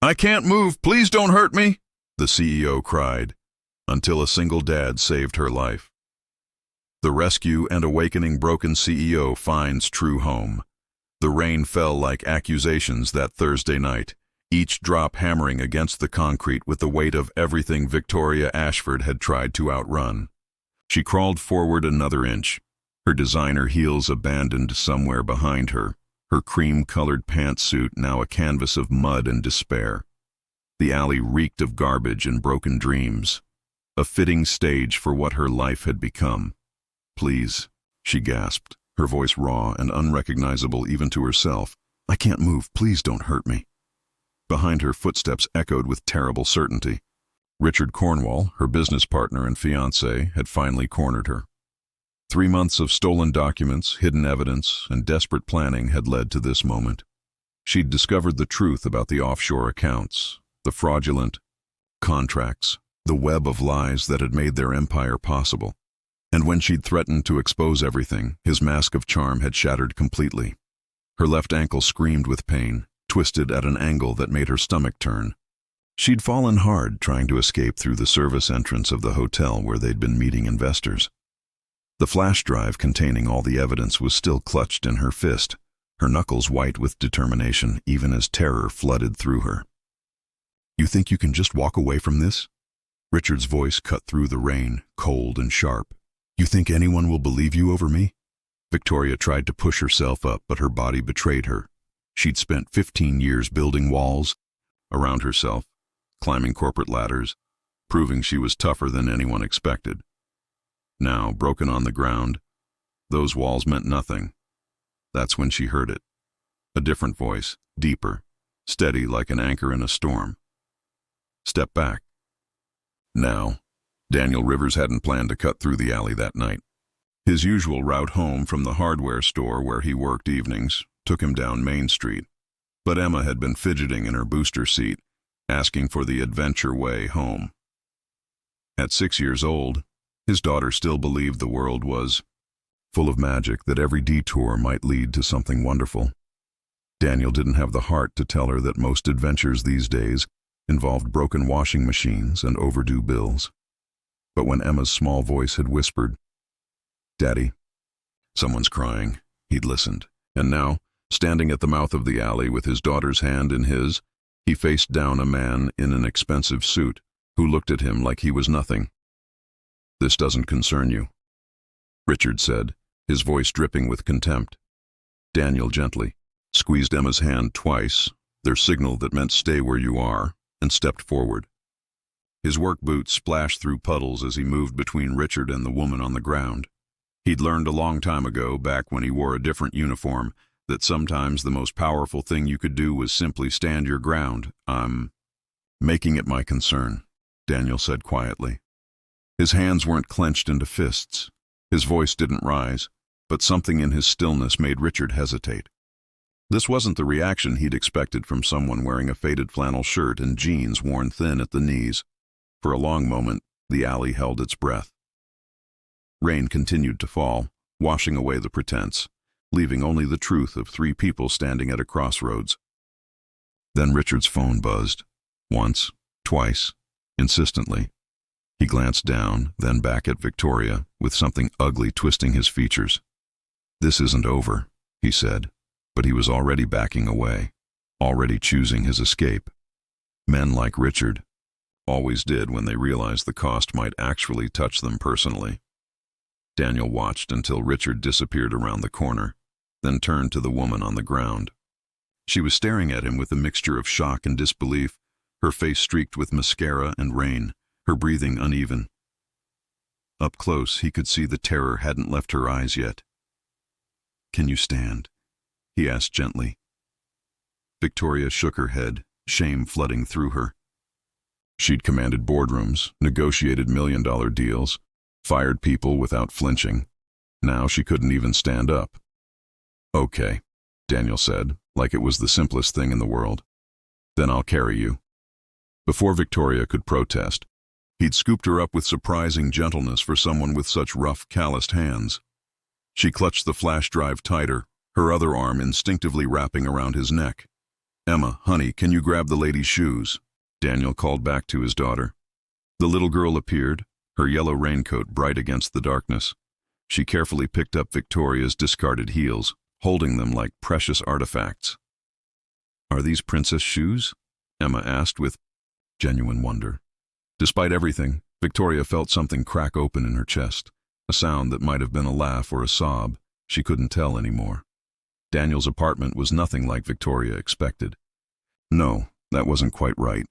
"I can't move, please don't hurt me," the CEO cried, until a single dad saved her life. The rescue and awakening broken CEO finds true home. The rain fell like accusations that Thursday night, each drop hammering against the concrete with the weight of everything Victoria Ashford had tried to outrun. She crawled forward another inch, her designer heels abandoned somewhere behind her, her cream-colored pantsuit now a canvas of mud and despair. The alley reeked of garbage and broken dreams, a fitting stage for what her life had become. "Please," she gasped, her voice raw and unrecognizable even to herself. "I can't move, please don't hurt me." Behind her, footsteps echoed with terrible certainty. Richard Cornwall, her business partner and fiancé, had finally cornered her. 3 months of stolen documents, hidden evidence, and desperate planning had led to this moment. She'd discovered the truth about the offshore accounts, the fraudulent contracts, the web of lies that had made their empire possible. And when she'd threatened to expose everything, his mask of charm had shattered completely. Her left ankle screamed with pain, twisted at an angle that made her stomach turn. She'd fallen hard trying to escape through the service entrance of the hotel where they'd been meeting investors. The flash drive containing all the evidence was still clutched in her fist, her knuckles white with determination even as terror flooded through her. "You think you can just walk away from this?" Richard's voice cut through the rain, cold and sharp. "You think anyone will believe you over me?" Victoria tried to push herself up, but her body betrayed her. She'd spent 15 years building walls around herself, climbing corporate ladders, proving she was tougher than anyone expected. Now, broken on the ground, those walls meant nothing. That's when she heard it. A different voice, deeper, steady like an anchor in a storm. "Step back." Now, Daniel Rivers hadn't planned to cut through the alley that night. His usual route home from the hardware store where he worked evenings took him down Main Street. But Emma had been fidgeting in her booster seat, asking for the adventure way home. At 6 years old, his daughter still believed the world was full of magic, that every detour might lead to something wonderful. Daniel didn't have the heart to tell her that most adventures these days involved broken washing machines and overdue bills. But when Emma's small voice had whispered, "Daddy, someone's crying," he'd listened. And now, standing at the mouth of the alley with his daughter's hand in his, he faced down a man in an expensive suit who looked at him like he was nothing. "This doesn't concern you," Richard said, his voice dripping with contempt. Daniel gently squeezed Emma's hand twice, their signal that meant stay where you are, and stepped forward. His work boots splashed through puddles as he moved between Richard and the woman on the ground. He'd learned a long time ago, back when he wore a different uniform, that sometimes the most powerful thing you could do was simply stand your ground. "I'm making it my concern," Daniel said quietly. His hands weren't clenched into fists. His voice didn't rise, but something in his stillness made Richard hesitate. This wasn't the reaction he'd expected from someone wearing a faded flannel shirt and jeans worn thin at the knees. For a long moment, the alley held its breath. Rain continued to fall, washing away the pretense, leaving only the truth of 3 people standing at a crossroads. Then Richard's phone buzzed. Once, twice, insistently. He glanced down, then back at Victoria, with something ugly twisting his features. "This isn't over," he said, but he was already backing away, already choosing his escape. Men like Richard always did when they realized the cost might actually touch them personally. Daniel watched until Richard disappeared around the corner, then turned to the woman on the ground. She was staring at him with a mixture of shock and disbelief, her face streaked with mascara and rain, her breathing uneven. Up close, he could see the terror hadn't left her eyes yet. "Can you stand?" he asked gently. Victoria shook her head, shame flooding through her. She'd commanded boardrooms, negotiated million-dollar deals, fired people without flinching. Now she couldn't even stand up. "Okay," Daniel said, like it was the simplest thing in the world. "Then I'll carry you." Before Victoria could protest, he'd scooped her up with surprising gentleness for someone with such rough, calloused hands. She clutched the flash drive tighter, her other arm instinctively wrapping around his neck. "Emma, honey, can you grab the lady's shoes?" Daniel called back to his daughter. The little girl appeared, her yellow raincoat bright against the darkness. She carefully picked up Victoria's discarded heels, holding them like precious artifacts. "Are these princess shoes?" Emma asked with genuine wonder. Despite everything, Victoria felt something crack open in her chest, a sound that might have been a laugh or a sob. She couldn't tell anymore. Daniel's apartment was nothing like Victoria expected. No, that wasn't quite right.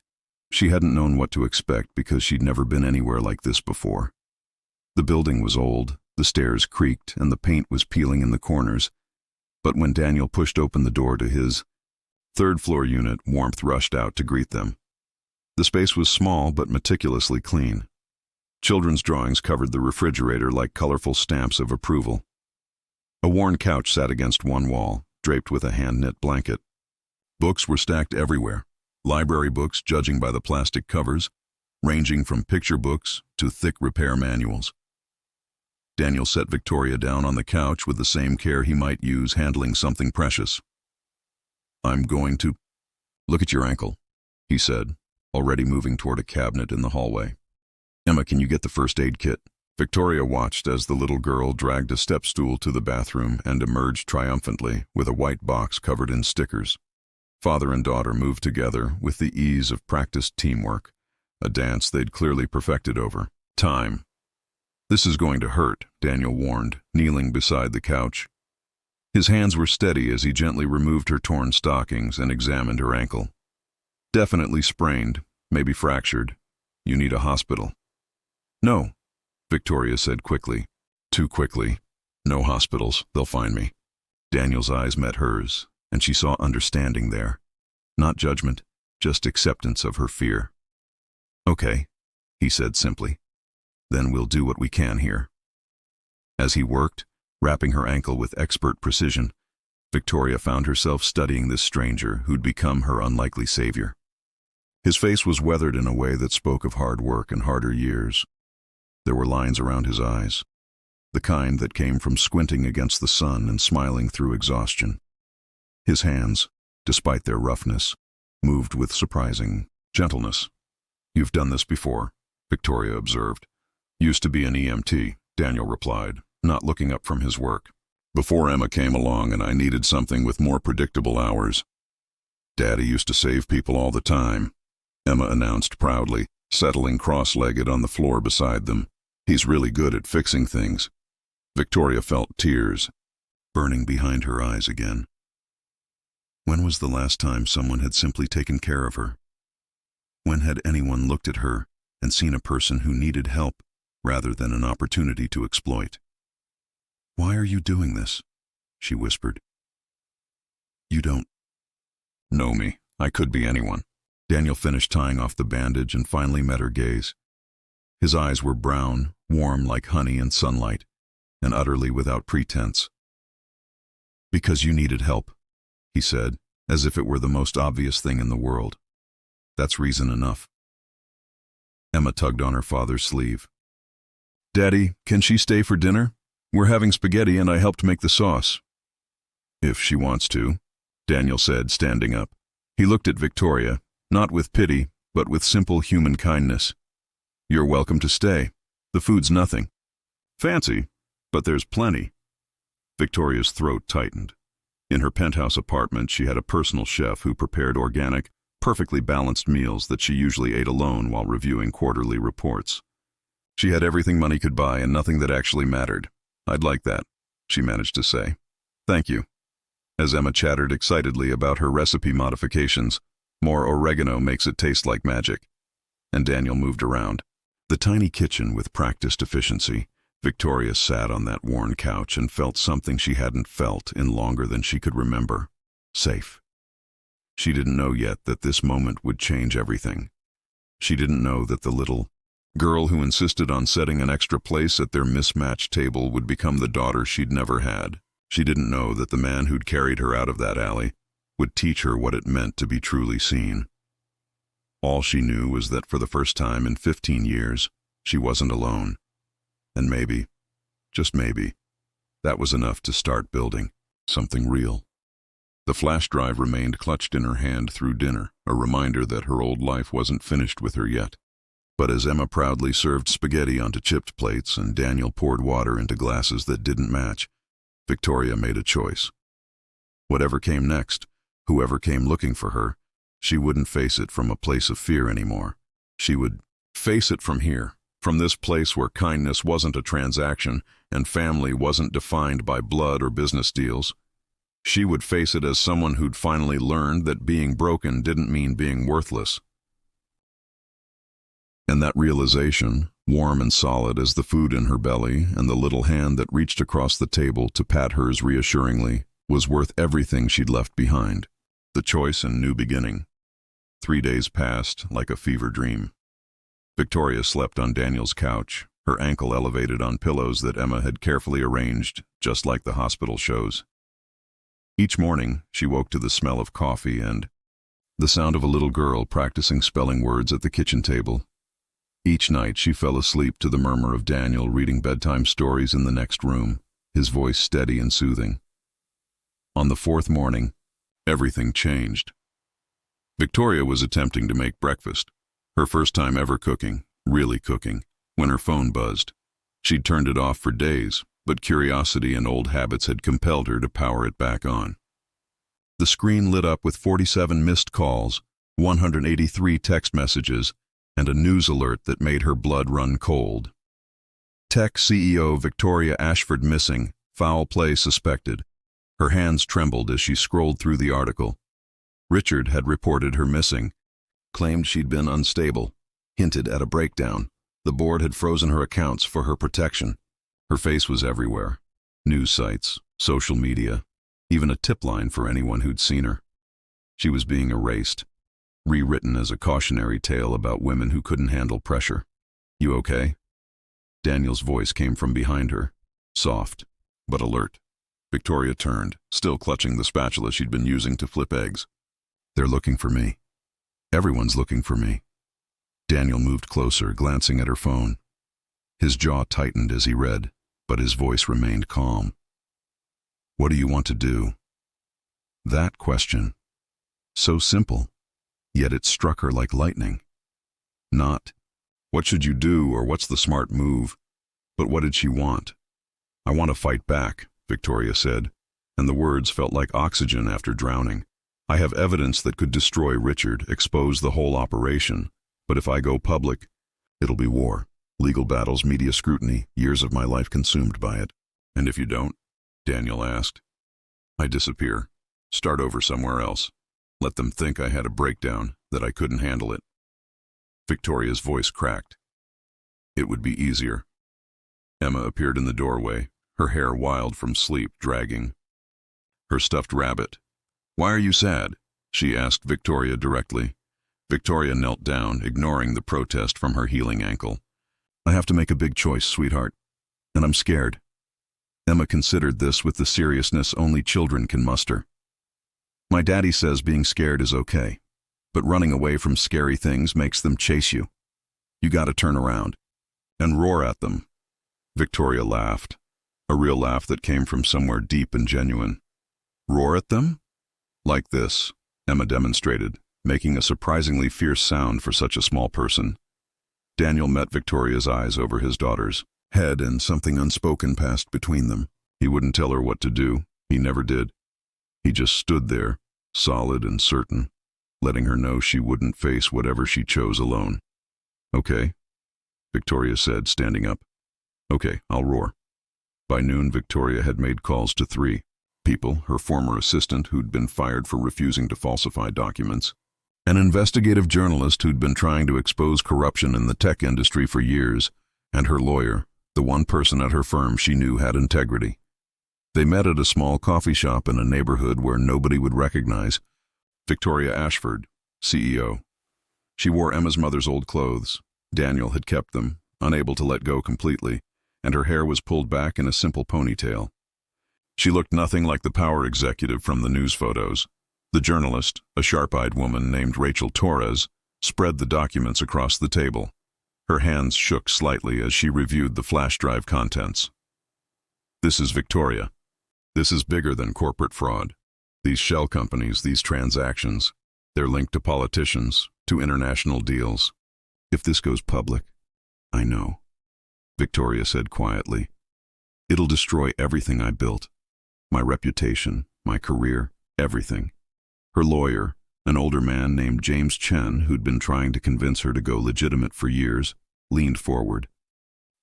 She hadn't known what to expect because she'd never been anywhere like this before. The building was old, the stairs creaked, and the paint was peeling in the corners. But when Daniel pushed open the door to his third-floor unit, warmth rushed out to greet them. The space was small but meticulously clean. Children's drawings covered the refrigerator like colorful stamps of approval. A worn couch sat against one wall, draped with a hand-knit blanket. Books were stacked everywhere, library books judging by the plastic covers, ranging from picture books to thick repair manuals. Daniel set Victoria down on the couch with the same care he might use handling something precious. "I'm going to look at your ankle," he said, already moving toward a cabinet in the hallway. "Emma, can you get the first aid kit?" Victoria watched as the little girl dragged a step stool to the bathroom and emerged triumphantly with a white box covered in stickers. Father and daughter moved together with the ease of practiced teamwork, a dance they'd clearly perfected over time. "This is going to hurt," Daniel warned, kneeling beside the couch. His hands were steady as he gently removed her torn stockings and examined her ankle. "Definitely sprained, maybe fractured. You need a hospital." "No," Victoria said quickly. Too quickly. "No hospitals, they'll find me." Daniel's eyes met hers, and she saw understanding there. Not judgment, just acceptance of her fear. "Okay," he said simply. "Then we'll do what we can here." As he worked, wrapping her ankle with expert precision, Victoria found herself studying this stranger who'd become her unlikely savior. His face was weathered in a way that spoke of hard work and harder years. There were lines around his eyes, the kind that came from squinting against the sun and smiling through exhaustion. His hands, despite their roughness, moved with surprising gentleness. "You've done this before," Victoria observed. "Used to be an EMT," Daniel replied, not looking up from his work. "Before Emma came along and I needed something with more predictable hours. Daddy used to save people all the time," Emma announced proudly, settling cross-legged on the floor beside them. "He's really good at fixing things." Victoria felt tears burning behind her eyes again. When was the last time someone had simply taken care of her? When had anyone looked at her and seen a person who needed help rather than an opportunity to exploit? "Why are you doing this?" she whispered. "You don't know me. I could be anyone." Daniel finished tying off the bandage and finally met her gaze. His eyes were brown, warm like honey and sunlight, and utterly without pretense. "Because you needed help," he said, as if it were the most obvious thing in the world. "That's reason enough." Emma tugged on her father's sleeve. "Daddy, can she stay for dinner? We're having spaghetti and I helped make the sauce." "If she wants to," Daniel said, standing up. He looked at Victoria, not with pity, but with simple human kindness. "You're welcome to stay. The food's nothing. Fancy, but there's plenty." Victoria's throat tightened. In her penthouse apartment, she had a personal chef who prepared organic, perfectly balanced meals that she usually ate alone while reviewing quarterly reports. She had everything money could buy and nothing that actually mattered. "I'd like that," she managed to say. "Thank you." As Emma chattered excitedly about her recipe modifications, "More oregano makes it taste like magic," and Daniel moved around. The tiny kitchen with practiced efficiency, Victoria sat on that worn couch and felt something she hadn't felt in longer than she could remember. Safe. She didn't know yet that this moment would change everything. She didn't know that the little girl who insisted on setting an extra place at their mismatched table would become the daughter she'd never had. She didn't know that the man who'd carried her out of that alley would teach her what it meant to be truly seen. All she knew was that for the first time in 15 years, she wasn't alone. And maybe, just maybe, that was enough to start building something real. The flash drive remained clutched in her hand through dinner, a reminder that her old life wasn't finished with her yet. But as Emma proudly served spaghetti onto chipped plates and Daniel poured water into glasses that didn't match, Victoria made a choice. Whatever came next, whoever came looking for her, she wouldn't face it from a place of fear anymore. She would face it from here, from this place where kindness wasn't a transaction and family wasn't defined by blood or business deals. She would face it as someone who'd finally learned that being broken didn't mean being worthless. And that realization, warm and solid as the food in her belly and the little hand that reached across the table to pat hers reassuringly, was worth everything she'd left behind. The choice and new beginning. 3 days passed like a fever dream. Victoria slept on Daniel's couch, her ankle elevated on pillows that Emma had carefully arranged, just like the hospital shows. Each morning, she woke to the smell of coffee and the sound of a little girl practicing spelling words at the kitchen table. Each night, she fell asleep to the murmur of Daniel reading bedtime stories in the next room, his voice steady and soothing. On the 4th morning, everything changed. Victoria was attempting to make breakfast, her first time ever cooking, really cooking, when her phone buzzed. She'd turned it off for days, but curiosity and old habits had compelled her to power it back on. The screen lit up with 47 missed calls, 183 text messages, and a news alert that made her blood run cold. Tech CEO Victoria Ashford missing, foul play suspected. Her hands trembled as she scrolled through the article. Richard had reported her missing, claimed she'd been unstable, hinted at a breakdown. The board had frozen her accounts for her protection. Her face was everywhere. News sites, social media, even a tip line for anyone who'd seen her. She was being erased, rewritten as a cautionary tale about women who couldn't handle pressure. "You okay?" Daniel's voice came from behind her, soft, but alert. Victoria turned, still clutching the spatula she'd been using to flip eggs. "They're looking for me. Everyone's looking for me." Daniel moved closer, glancing at her phone. His jaw tightened as he read, but his voice remained calm. "What do you want to do?" That question. So simple, yet it struck her like lightning. Not, "What should you do?" or "What's the smart move?" but what did she want? "I want to fight back," Victoria said, and the words felt like oxygen after drowning. "I have evidence that could destroy Richard, expose the whole operation, but if I go public, it'll be war. Legal battles, media scrutiny, years of my life consumed by it." "And if you don't?" Daniel asked. "I disappear. Start over somewhere else. Let them think I had a breakdown, that I couldn't handle it." Victoria's voice cracked. "It would be easier." Emma appeared in the doorway, her hair wild from sleep, dragging her stuffed rabbit. "Why are you sad?" she asked Victoria directly. Victoria knelt down, ignoring the protest from her healing ankle. "I have to make a big choice, sweetheart, and I'm scared." Emma considered this with the seriousness only children can muster. "My daddy says being scared is okay, but running away from scary things makes them chase you. You gotta turn around and roar at them." Victoria laughed, a real laugh that came from somewhere deep and genuine. "Roar at them?" "Like this," Emma demonstrated, making a surprisingly fierce sound for such a small person. Daniel met Victoria's eyes over his daughter's head, and something unspoken passed between them. He wouldn't tell her what to do. He never did. He just stood there, solid and certain, letting her know she wouldn't face whatever she chose alone. "Okay," Victoria said, standing up. "Okay, I'll roar." By noon, Victoria had made calls to 3 people: her former assistant who'd been fired for refusing to falsify documents, an investigative journalist who'd been trying to expose corruption in the tech industry for years, and her lawyer, the one person at her firm she knew had integrity. They met at a small coffee shop in a neighborhood where nobody would recognize Victoria Ashford, CEO. She wore Emma's mother's old clothes. Daniel had kept them, unable to let go completely, and her hair was pulled back in a simple ponytail. She looked nothing like the power executive from the news photos. The journalist, a sharp-eyed woman named Rachel Torres, spread the documents across the table. Her hands shook slightly as she reviewed the flash drive contents. "This is Victoria. This is bigger than corporate fraud. These shell companies, these transactions, they're linked to politicians, to international deals. If this goes public, I know, Victoria said quietly. It'll destroy everything I built. My reputation, my career, everything. Her lawyer, an older man named James Chen, who'd been trying to convince her to go legitimate for years, leaned forward.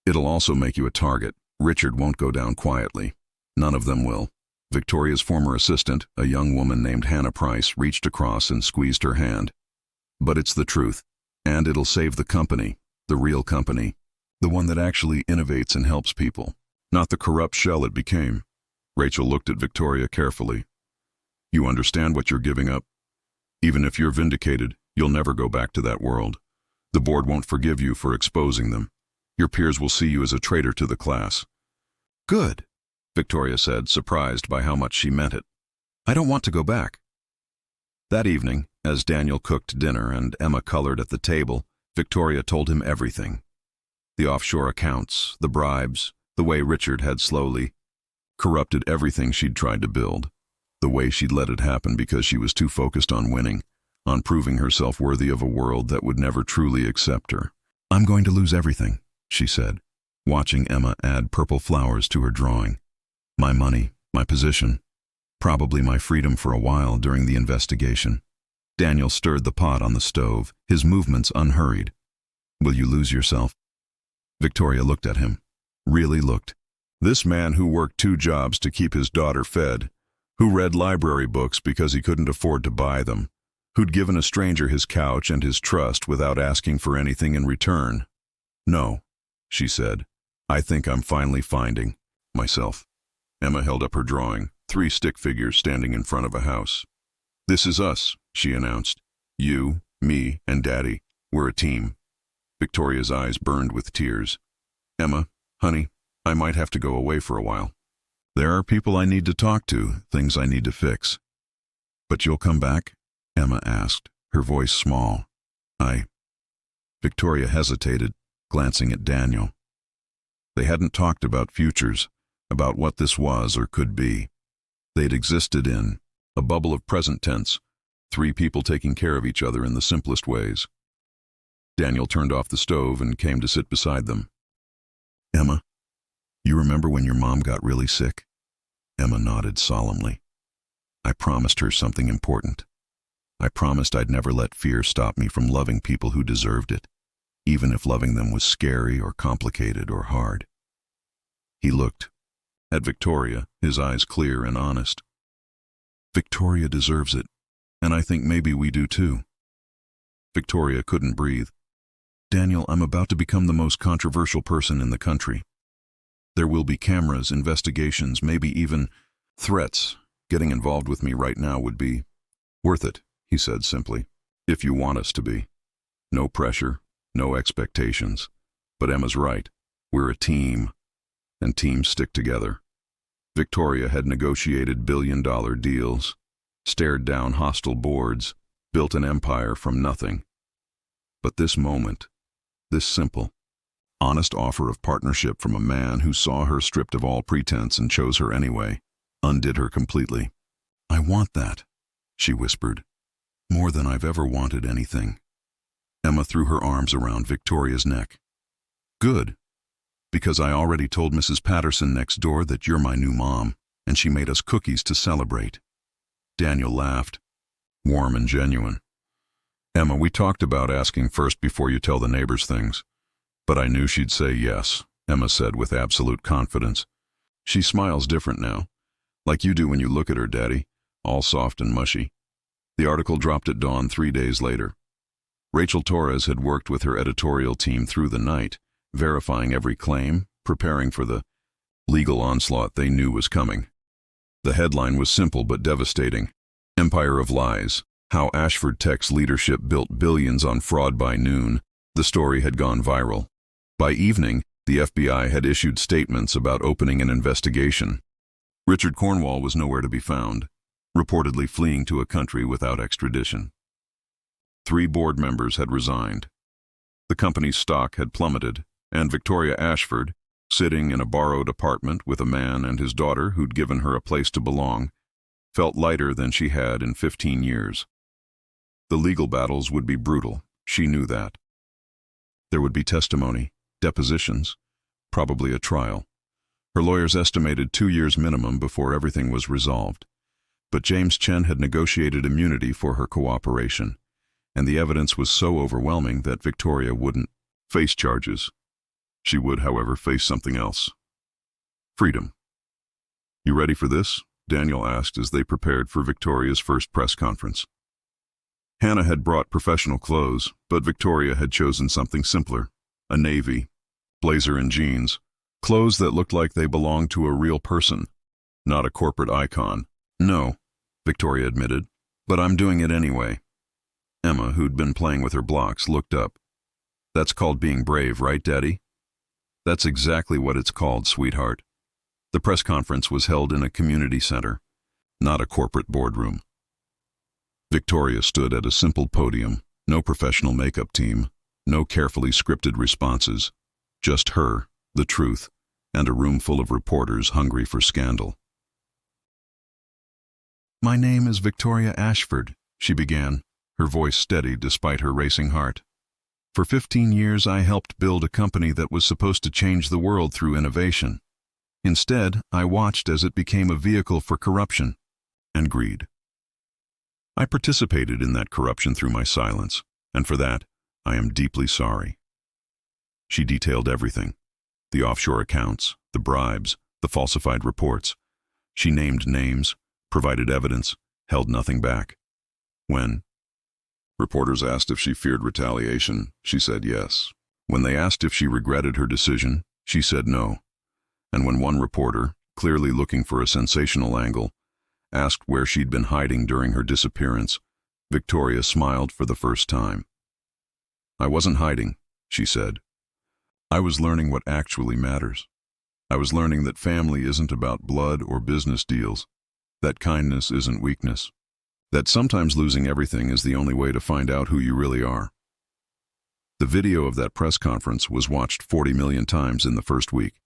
It'll also make you a target. Richard won't go down quietly. None of them will. Victoria's former assistant, a young woman named Hannah Price, reached across and squeezed her hand. But it's the truth. And it'll save the company, the real company, the one that actually innovates and helps people, not the corrupt shell it became. Rachel looked at Victoria carefully. You understand what you're giving up? Even if you're vindicated, you'll never go back to that world. The board won't forgive you for exposing them. Your peers will see you as a traitor to the class. Good, Victoria said, surprised by how much she meant it. I don't want to go back. That evening, as Daniel cooked dinner and Emma colored at the table, Victoria told him everything. The offshore accounts, the bribes, the way Richard had slowly corrupted everything she'd tried to build, the way she'd let it happen because she was too focused on winning, on proving herself worthy of a world that would never truly accept her. I'm going to lose everything, she said, watching Emma add purple flowers to her drawing. My money, my position, probably my freedom for a while during the investigation. Daniel stirred the pot on the stove, his movements unhurried. Will you lose yourself? Victoria looked at him, really looked. This man who worked 2 jobs to keep his daughter fed, who read library books because he couldn't afford to buy them, who'd given a stranger his couch and his trust without asking for anything in return. No, she said. I think I'm finally finding myself. Emma held up her drawing, 3 stick figures standing in front of a house. This is us, she announced. You, me, and Daddy. We're a team. Victoria's eyes burned with tears. Emma, honey, I might have to go away for a while. There are people I need to talk to, things I need to fix. But you'll come back? Emma asked, her voice small. Victoria hesitated, glancing at Daniel. They hadn't talked about futures, about what this was or could be. They'd existed in a bubble of present tense, 3 people taking care of each other in the simplest ways. Daniel turned off the stove and came to sit beside them. Emma, you remember when your mom got really sick? Emma nodded solemnly. I promised her something important. I promised I'd never let fear stop me from loving people who deserved it, even if loving them was scary or complicated or hard. He looked at Victoria, his eyes clear and honest. Victoria deserves it, and I think maybe we do too. Victoria couldn't breathe. Daniel, I'm about to become the most controversial person in the country. There will be cameras, investigations, maybe even threats. Getting involved with me right now would be worth it, he said simply, if you want us to be. No pressure, no expectations. But Emma's right. We're a team, and teams stick together. Victoria had negotiated billion-dollar deals, stared down hostile boards, built an empire from nothing. But this moment, this simple, honest offer of partnership from a man who saw her stripped of all pretense and chose her anyway, undid her completely. I want that, she whispered, more than I've ever wanted anything. Emma threw her arms around Victoria's neck. Good, because I already told Mrs. Patterson next door that you're my new mom, and she made us cookies to celebrate. Daniel laughed, warm and genuine. Emma, we talked about asking first before you tell the neighbors things. But I knew she'd say yes, Emma said with absolute confidence. She smiles different now, like you do when you look at her, Daddy, all soft and mushy. The article dropped at dawn 3 days later. Rachel Torres had worked with her editorial team through the night, verifying every claim, preparing for the legal onslaught they knew was coming. The headline was simple but devastating. Empire of Lies. How Ashford Tech's leadership built billions on fraud by noon. The story had gone viral. By evening, the FBI had issued statements about opening an investigation. Richard Cornwall was nowhere to be found, reportedly fleeing to a country without extradition. 3 board members had resigned. The company's stock had plummeted, and Victoria Ashford, sitting in a borrowed apartment with a man and his daughter who'd given her a place to belong, felt lighter than she had in 15 years. The legal battles would be brutal, she knew that. There would be testimony, depositions, probably a trial. Her lawyers estimated 2 years minimum before everything was resolved. But James Chen had negotiated immunity for her cooperation, and the evidence was so overwhelming that Victoria wouldn't face charges. She would, however, face something else. Freedom. "You ready for this?" Daniel asked as they prepared for Victoria's first press conference. Hannah had brought professional clothes, but Victoria had chosen something simpler, a navy, blazer and jeans, clothes that looked like they belonged to a real person, not a corporate icon. "No," Victoria admitted, "but I'm doing it anyway." Emma, who'd been playing with her blocks, looked up. "That's called being brave, right, Daddy?" "That's exactly what it's called, sweetheart." The press conference was held in a community center, not a corporate boardroom. Victoria stood at a simple podium, no professional makeup team, no carefully scripted responses, just her, the truth, and a room full of reporters hungry for scandal. "My name is Victoria Ashford," she began, her voice steady despite her racing heart. "For 15 years I helped build a company that was supposed to change the world through innovation. Instead, I watched as it became a vehicle for corruption and greed. I participated in that corruption through my silence, and for that, I am deeply sorry." She detailed everything: the offshore accounts, the bribes, the falsified reports. She named names, provided evidence, held nothing back. When reporters asked if she feared retaliation, she said yes. When they asked if she regretted her decision, she said no. And when one reporter, clearly looking for a sensational angle, asked where she'd been hiding during her disappearance, Victoria smiled for the first time. "I wasn't hiding," she said. "I was learning what actually matters. I was learning that family isn't about blood or business deals, that kindness isn't weakness, that sometimes losing everything is the only way to find out who you really are." The video of that press conference was watched 40 million times in the first week.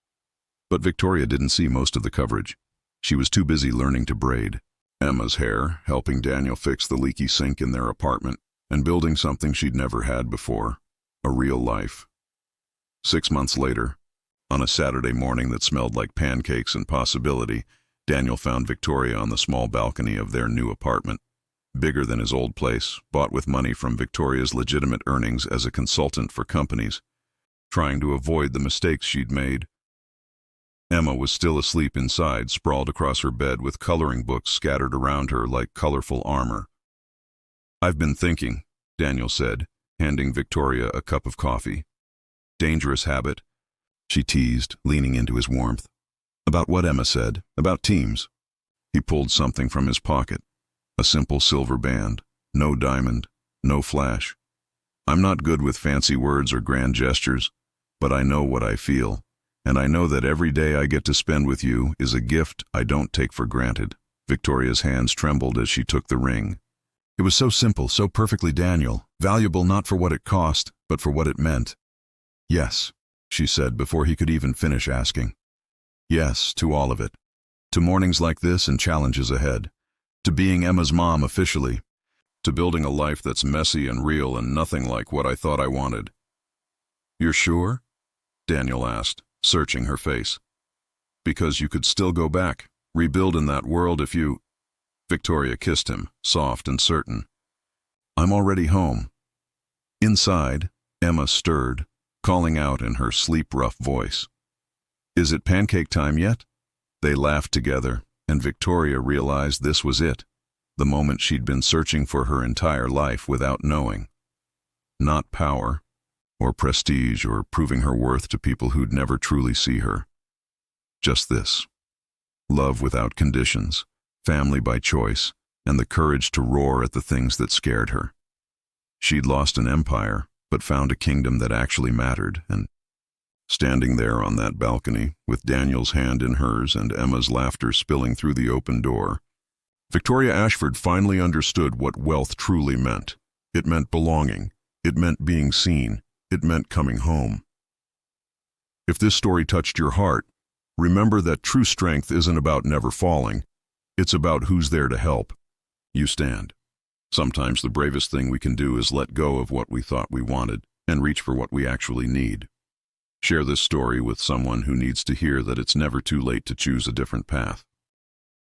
But Victoria didn't see most of the coverage. She was too busy learning to braid Emma's hair, helping Daniel fix the leaky sink in their apartment, and building something she'd never had before, a real life. 6 months later, on a Saturday morning that smelled like pancakes and possibility, Daniel found Victoria on the small balcony of their new apartment, bigger than his old place, bought with money from Victoria's legitimate earnings as a consultant for companies, trying to avoid the mistakes she'd made. Emma was still asleep inside, sprawled across her bed with coloring books scattered around her like colorful armor. "I've been thinking," Daniel said, handing Victoria a cup of coffee. "Dangerous habit," she teased, leaning into his warmth. "About what?" Emma said. "About teams." He pulled something from his pocket, a simple silver band, no diamond, no flash. "I'm not good with fancy words or grand gestures, but I know what I feel. And I know that every day I get to spend with you is a gift I don't take for granted." Victoria's hands trembled as she took the ring. It was so simple, so perfectly Daniel, valuable not for what it cost, but for what it meant. "Yes," she said before he could even finish asking. "Yes, to all of it. To mornings like this and challenges ahead. To being Emma's mom officially. To building a life that's messy and real and nothing like what I thought I wanted." "You're sure?" Daniel asked, searching her face. "Because you could still go back, rebuild in that world if you—" Victoria kissed him, soft and certain. "I'm already home." Inside, Emma stirred, calling out in her sleep-rough voice. "Is it pancake time yet?" They laughed together, and Victoria realized this was it, the moment she'd been searching for her entire life without knowing. Not power, or prestige, or proving her worth to people who'd never truly see her. Just this: love without conditions, family by choice, and the courage to roar at the things that scared her. She'd lost an empire, but found a kingdom that actually mattered, and standing there on that balcony, with Daniel's hand in hers and Emma's laughter spilling through the open door, Victoria Ashford finally understood what wealth truly meant. It meant belonging. It meant being seen. It meant coming home. If this story touched your heart, remember that true strength isn't about never falling. It's about who's there to help. You stand. Sometimes the bravest thing we can do is let go of what we thought we wanted and reach for what we actually need. Share this story with someone who needs to hear that it's never too late to choose a different path.